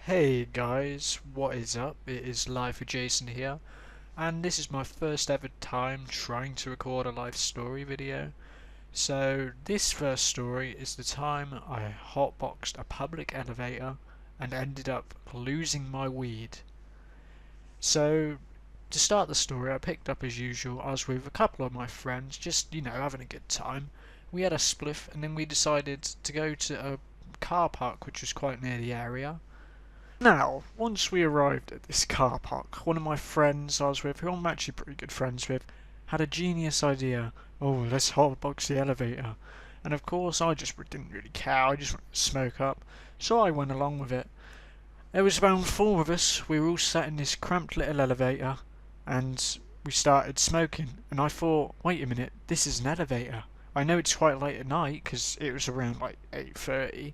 Hey guys, what is up? It is Live with Jason here, and this is my first ever time trying to record a life story video. So this first story is the time I hotboxed a public elevator and ended up losing my weed. So to start the story, I picked up as usual. I was with a couple of my friends, just having a good time. We had a spliff, and then we decided to go to a car park which was quite near the area. Now, once we arrived at this car park, one of my friends I was with, who I'm actually pretty good friends with, had a genius idea. Oh, let's hotbox the elevator. And of course, I just didn't really care. I just wanted to smoke up. So I went along with it. There was about four of us. We were all sat in this cramped little elevator, and we started smoking. And I thought, wait a minute, this is an elevator. I know it's quite late at night because it was around like 8:30.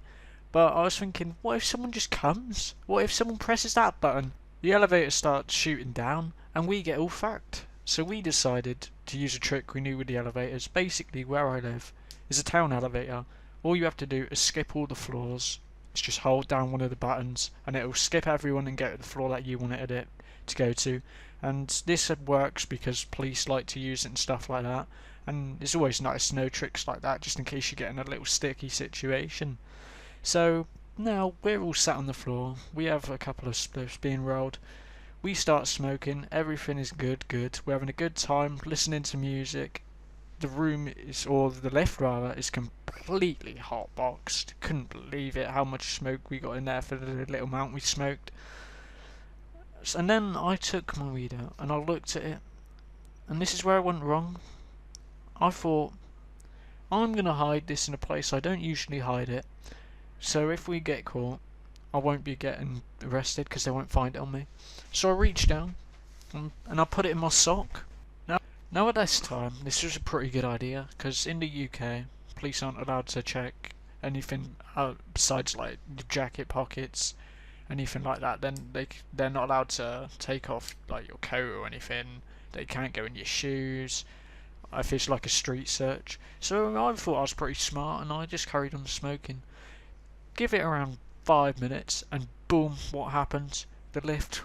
But I was thinking, what if someone just comes? What if someone presses that button? The elevator starts shooting down, and we get all fucked. So we decided to use a trick we knew with the elevators. Basically, where I live is a town elevator. All you have to do is skip all the floors. It's just hold down one of the buttons, and it'll skip everyone and get to the floor that you wanted it to go to. And this works because police like to use it and stuff like that. And it's always nice to know tricks like that, just in case you get in a little sticky situation. So now we're all sat on the floor. We have a couple of spliffs being rolled. We start smoking. Everything is good. We're having a good time listening to music. The room is, or the lift rather, is completely hotboxed. Couldn't believe it, how much smoke we got in there for the little amount we smoked. And then I took my weed out and I looked at it, and this is where I went wrong. I thought, I'm going to hide this in a place I don't usually hide it. So if we get caught, I won't be getting arrested because they won't find it on me. So I reached down and I put it in my sock. Now at this time, this was a pretty good idea because in the UK, police aren't allowed to check anything besides like your jacket pockets, anything like that. Then they're not allowed to take off like your coat or anything. They can't go in your shoes. If it's like a street search. So I thought I was pretty smart and I just carried on smoking. Give it around 5 minutes, and boom, what happens? The lift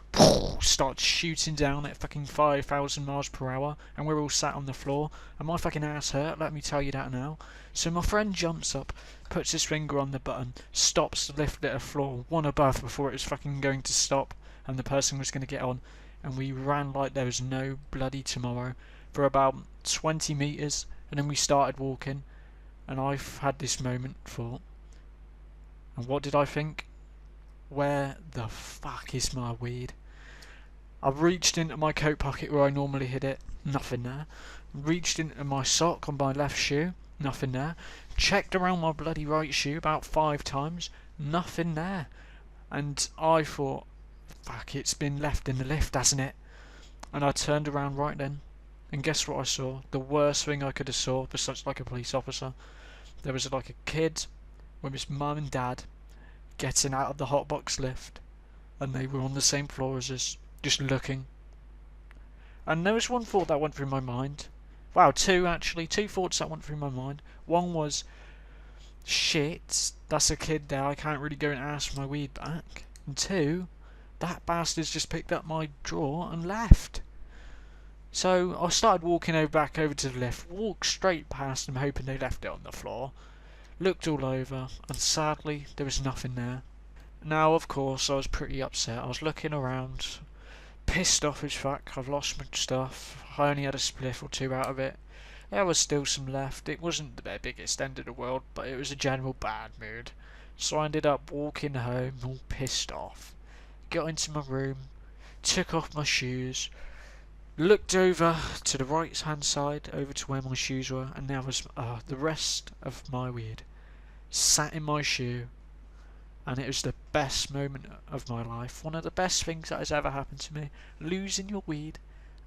starts shooting down at fucking 5,000 miles per hour, and we're all sat on the floor, and my fucking ass hurt, let me tell you that now. So my friend jumps up, puts his finger on the button, stops the lift at a floor, one above before it was fucking going to stop, and the person was going to get on, and we ran like there was no bloody tomorrow for about 20 metres, and then we started walking, and I've had this moment for. And what did I think? Where the fuck is my weed? I reached into my coat pocket where I normally hid it, nothing there. Reached into my sock on my left shoe, nothing there. Checked around my bloody right shoe about 5 times, nothing there. And I thought, fuck, it's been left in the lift, hasn't it? And I turned around right then, and guess what I saw? The worst thing I could have saw besides like a police officer. There was like a kid with his mum and dad getting out of the hotbox lift, and they were on the same floor as us, just looking. And there was one thought that went through my mind. Wow, two actually, two thoughts that went through my mind. One was, shit, that's a kid there, I can't really go and ask for my weed back. And two, that bastard's just picked up my drawer and left. So I started walking back over to the lift, walked straight past them hoping they left it on the floor. Looked all over, and sadly there was nothing there. Now of course I was pretty upset. I was looking around, pissed off as fuck. I've lost my stuff. I only had a spliff or two out of it. There was still some left. It wasn't the biggest end of the world, but it was a general bad mood. So I ended up walking home all pissed off. Got into my room, took off my shoes, looked over to the right hand side, over to where my shoes were, and there was the rest of my weed sat in my shoe, and it was the best moment of my life. One of the best things that has ever happened to me. Losing your weed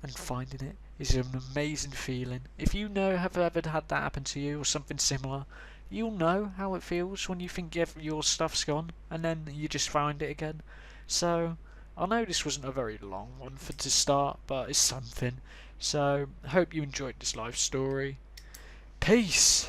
and finding it is an amazing feeling. If you have ever had that happen to you or something similar, you'll know how it feels when you think your stuff's gone and then you just find it again. So I know this wasn't a very long one to start, but it's something. So I hope you enjoyed this life story. Peace.